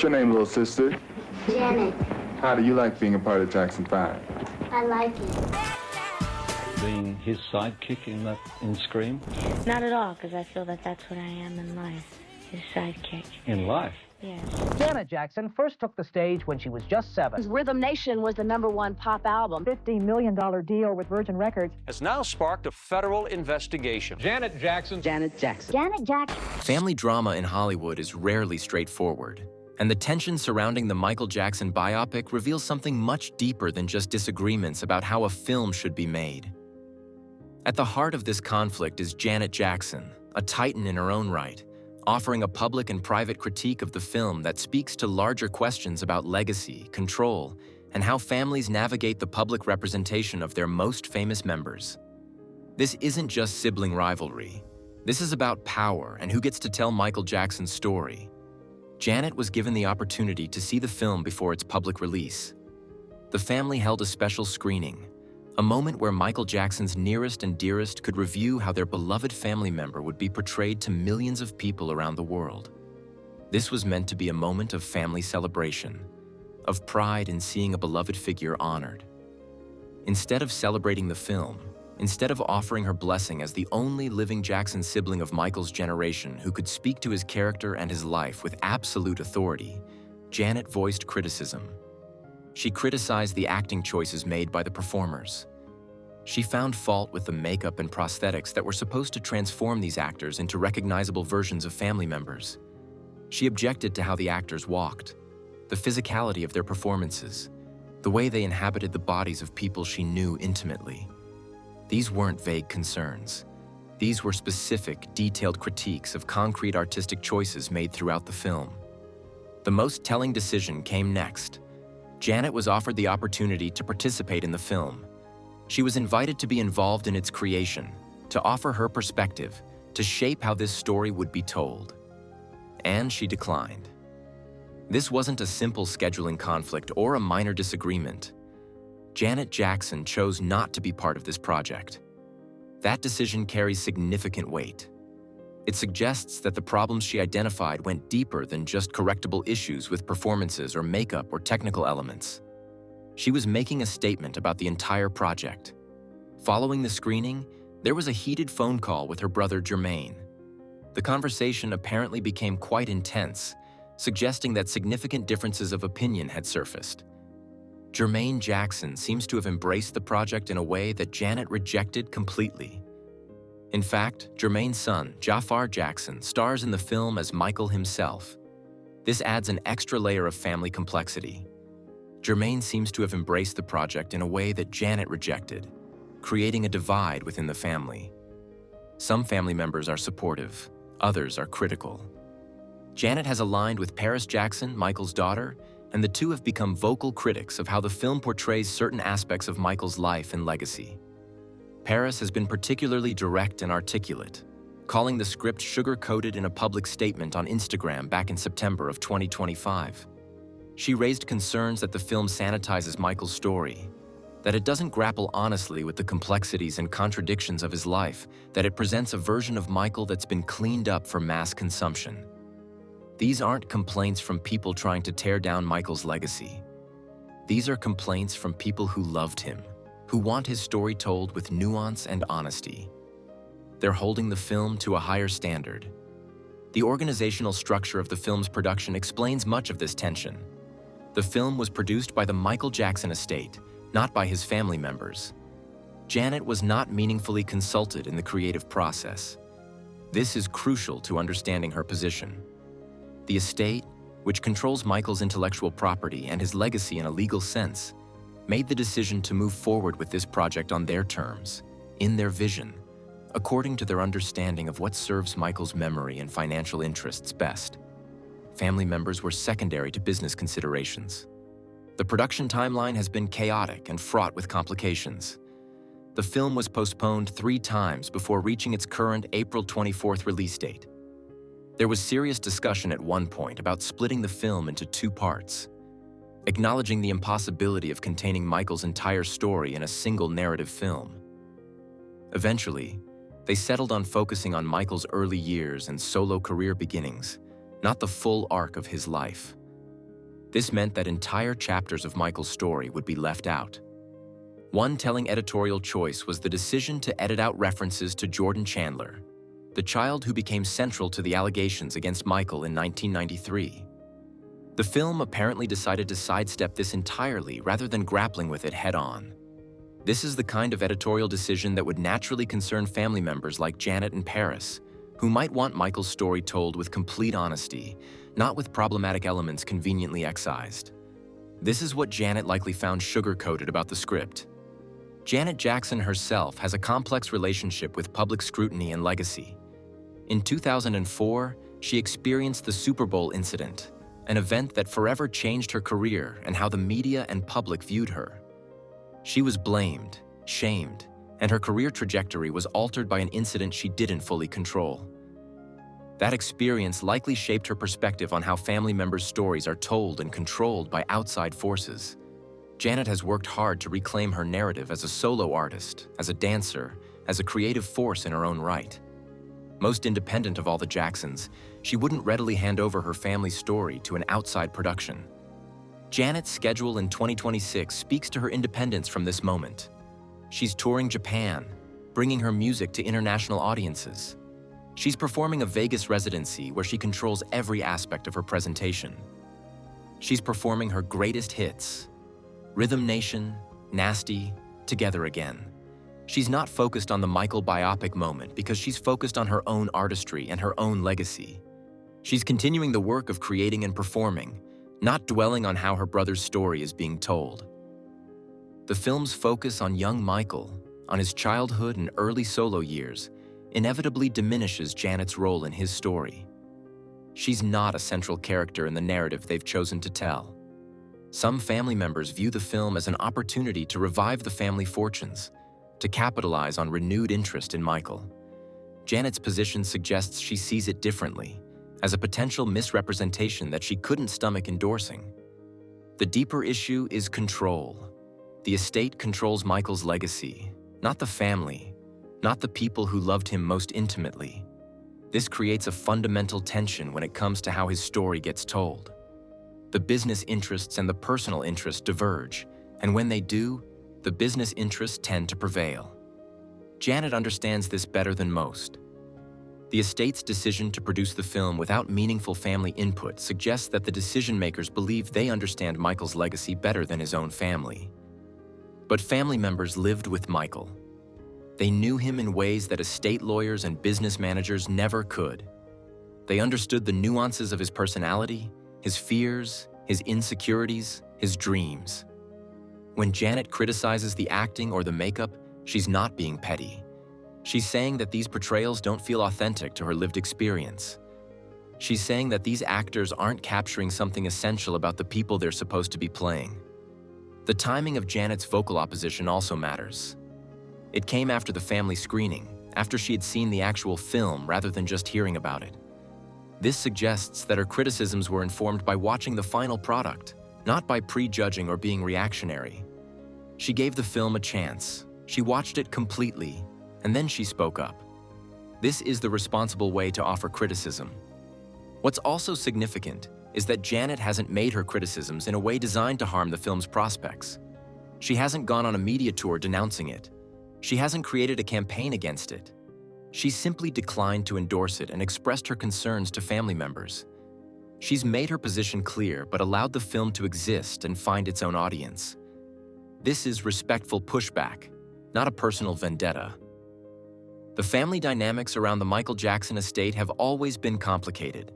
What's your name, little sister? Janet. How do you like being a part of Jackson 5? I like it. Being his sidekick in Scream? Not at all, because I feel that that's what I am in life, his sidekick. In life? Yes. Janet Jackson first took the stage when she was just 7. Rhythm Nation was the #1 pop album. $50 million deal with Virgin Records has now sparked a federal investigation. Janet Jackson. Janet Jackson. Janet Jackson. Family drama in Hollywood is rarely straightforward, and the tension surrounding the Michael Jackson biopic reveals something much deeper than just disagreements about how a film should be made. At the heart of this conflict is Janet Jackson, a titan in her own right, offering a public and private critique of the film that speaks to larger questions about legacy, control, and how families navigate the public representation of their most famous members. This isn't just sibling rivalry. This is about power and who gets to tell Michael Jackson's story. Janet was given the opportunity to see the film before its public release. The family held a special screening, a moment where Michael Jackson's nearest and dearest could review how their beloved family member would be portrayed to millions of people around the world. This was meant to be a moment of family celebration, of pride in seeing a beloved figure honored. Instead of celebrating the film, instead of offering her blessing as the only living Jackson sibling of Michael's generation who could speak to his character and his life with absolute authority, Janet voiced criticism. She criticized the acting choices made by the performers. She found fault with the makeup and prosthetics that were supposed to transform these actors into recognizable versions of family members. She objected to how the actors walked, the physicality of their performances, the way they inhabited the bodies of people she knew intimately. These weren't vague concerns. These were specific, detailed critiques of concrete artistic choices made throughout the film. The most telling decision came next. Janet was offered the opportunity to participate in the film. She was invited to be involved in its creation, to offer her perspective, to shape how this story would be told. And she declined. This wasn't a simple scheduling conflict or a minor disagreement. Janet Jackson chose not to be part of this project. That decision carries significant weight. It suggests that the problems she identified went deeper than just correctable issues with performances or makeup or technical elements. She was making a statement about the entire project. Following the screening, there was a heated phone call with her brother Jermaine. The conversation apparently became quite intense, suggesting that significant differences of opinion had surfaced. Jermaine Jackson seems to have embraced the project in a way that Janet rejected completely. In fact, Jermaine's son, Jaafar Jackson, stars in the film as Michael himself. This adds an extra layer of family complexity. Jermaine seems to have embraced the project in a way that Janet rejected, creating a divide within the family. Some family members are supportive, others are critical. Janet has aligned with Paris Jackson, Michael's daughter, and the two have become vocal critics of how the film portrays certain aspects of Michael's life and legacy. Paris has been particularly direct and articulate, calling the script sugar-coated in a public statement on Instagram back in September of 2025. She raised concerns that the film sanitizes Michael's story, that it doesn't grapple honestly with the complexities and contradictions of his life, that it presents a version of Michael that's been cleaned up for mass consumption. These aren't complaints from people trying to tear down Michael's legacy. These are complaints from people who loved him, who want his story told with nuance and honesty. They're holding the film to a higher standard. The organizational structure of the film's production explains much of this tension. The film was produced by the Michael Jackson estate, not by his family members. Janet was not meaningfully consulted in the creative process. This is crucial to understanding her position. The estate, which controls Michael's intellectual property and his legacy in a legal sense, made the decision to move forward with this project on their terms, in their vision, according to their understanding of what serves Michael's memory and financial interests best. Family members were secondary to business considerations. The production timeline has been chaotic and fraught with complications. The film was postponed 3 times before reaching its current April 24th release date. There was serious discussion at one point about splitting the film into 2 parts, acknowledging the impossibility of containing Michael's entire story in a single narrative film. Eventually, they settled on focusing on Michael's early years and solo career beginnings, not the full arc of his life. This meant that entire chapters of Michael's story would be left out. One telling editorial choice was the decision to edit out references to Jordan Chandler, the child who became central to the allegations against Michael in 1993. The film apparently decided to sidestep this entirely rather than grappling with it head-on. This is the kind of editorial decision that would naturally concern family members like Janet and Paris, who might want Michael's story told with complete honesty, not with problematic elements conveniently excised. This is what Janet likely found sugar-coated about the script. Janet Jackson herself has a complex relationship with public scrutiny and legacy. In 2004, she experienced the Super Bowl incident, an event that forever changed her career and how the media and public viewed her. She was blamed, shamed, and her career trajectory was altered by an incident she didn't fully control. That experience likely shaped her perspective on how family members' stories are told and controlled by outside forces. Janet has worked hard to reclaim her narrative as a solo artist, as a dancer, as a creative force in her own right. Most independent of all the Jacksons, she wouldn't readily hand over her family's story to an outside production. Janet's schedule in 2026 speaks to her independence from this moment. She's touring Japan, bringing her music to international audiences. She's performing a Vegas residency where she controls every aspect of her presentation. She's performing her greatest hits: Rhythm Nation, Nasty, Together Again. She's not focused on the Michael biopic moment because she's focused on her own artistry and her own legacy. She's continuing the work of creating and performing, not dwelling on how her brother's story is being told. The film's focus on young Michael, on his childhood and early solo years, inevitably diminishes Janet's role in his story. She's not a central character in the narrative they've chosen to tell. Some family members view the film as an opportunity to revive the family fortunes, to capitalize on renewed interest in Michael. Janet's position suggests she sees it differently, as a potential misrepresentation that she couldn't stomach endorsing. The deeper issue is control. The estate controls Michael's legacy, not the family, not the people who loved him most intimately. This creates a fundamental tension when it comes to how his story gets told. The business interests and the personal interests diverge, and when they do, the business interests tend to prevail. Janet understands this better than most. The estate's decision to produce the film without meaningful family input suggests that the decision-makers believe they understand Michael's legacy better than his own family. But family members lived with Michael. They knew him in ways that estate lawyers and business managers never could. They understood the nuances of his personality, his fears, his insecurities, his dreams. When Janet criticizes the acting or the makeup, she's not being petty. She's saying that these portrayals don't feel authentic to her lived experience. She's saying that these actors aren't capturing something essential about the people they're supposed to be playing. The timing of Janet's vocal opposition also matters. It came after the family screening, after she had seen the actual film rather than just hearing about it. This suggests that her criticisms were informed by watching the final product, not by prejudging or being reactionary. She gave the film a chance. She watched it completely, and then she spoke up. This is the responsible way to offer criticism. What's also significant is that Janet hasn't made her criticisms in a way designed to harm the film's prospects. She hasn't gone on a media tour denouncing it. She hasn't created a campaign against it. She simply declined to endorse it and expressed her concerns to family members. She's made her position clear but allowed the film to exist and find its own audience. This is respectful pushback, not a personal vendetta. The family dynamics around the Michael Jackson estate have always been complicated.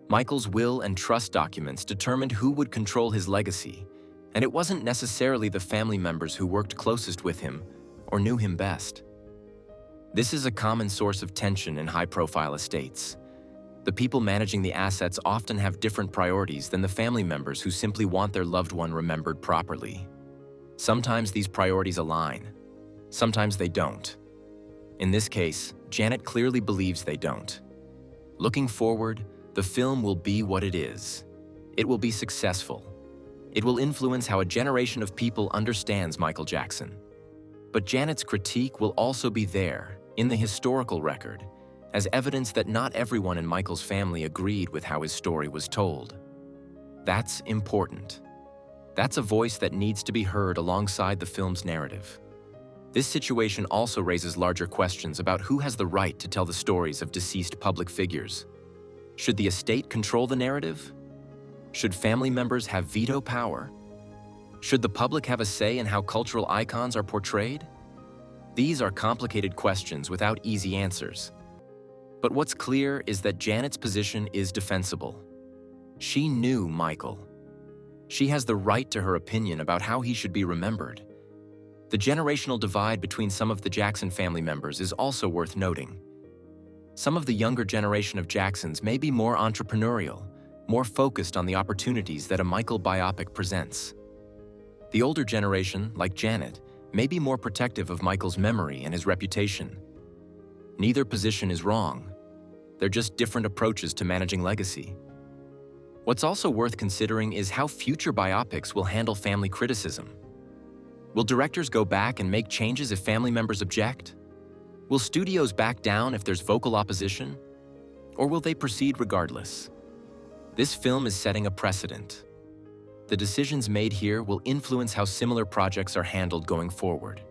Michael's will and trust documents determined who would control his legacy, and it wasn't necessarily the family members who worked closest with him or knew him best. This is a common source of tension in high-profile estates. The people managing the assets often have different priorities than the family members who simply want their loved one remembered properly. Sometimes these priorities align. Sometimes they don't. In this case, Janet clearly believes they don't. Looking forward, the film will be what it is. It will be successful. It will influence how a generation of people understands Michael Jackson. But Janet's critique will also be there, in the historical record, as evidence that not everyone in Michael's family agreed with how his story was told. That's important. That's a voice that needs to be heard alongside the film's narrative. This situation also raises larger questions about who has the right to tell the stories of deceased public figures. Should the estate control the narrative? Should family members have veto power? Should the public have a say in how cultural icons are portrayed? These are complicated questions without easy answers. But what's clear is that Janet's position is defensible. She knew Michael. She has the right to her opinion about how he should be remembered. The generational divide between some of the Jackson family members is also worth noting. Some of the younger generation of Jacksons may be more entrepreneurial, more focused on the opportunities that a Michael biopic presents. The older generation, like Janet, may be more protective of Michael's memory and his reputation. Neither position is wrong. They're just different approaches to managing legacy. What's also worth considering is how future biopics will handle family criticism. Will directors go back and make changes if family members object? Will studios back down if there's vocal opposition? Or will they proceed regardless? This film is setting a precedent. The decisions made here will influence how similar projects are handled going forward.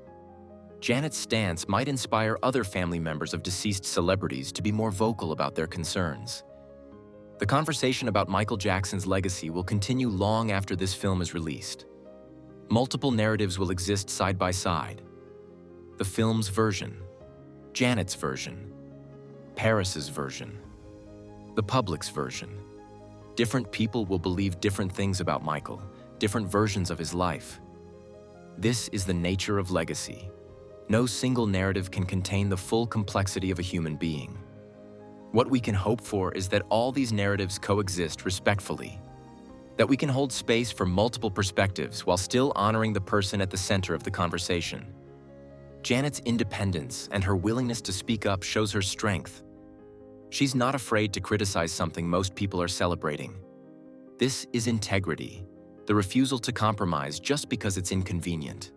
Janet's stance might inspire other family members of deceased celebrities to be more vocal about their concerns. The conversation about Michael Jackson's legacy will continue long after this film is released. Multiple narratives will exist side by side. The film's version, Janet's version, Paris's version, the public's version. Different people will believe different things about Michael, different versions of his life. This is the nature of legacy. No single narrative can contain the full complexity of a human being. What we can hope for is that all these narratives coexist respectfully, that we can hold space for multiple perspectives while still honoring the person at the center of the conversation. Janet's independence and her willingness to speak up shows her strength. She's not afraid to criticize something most people are celebrating. This is integrity, the refusal to compromise just because it's inconvenient.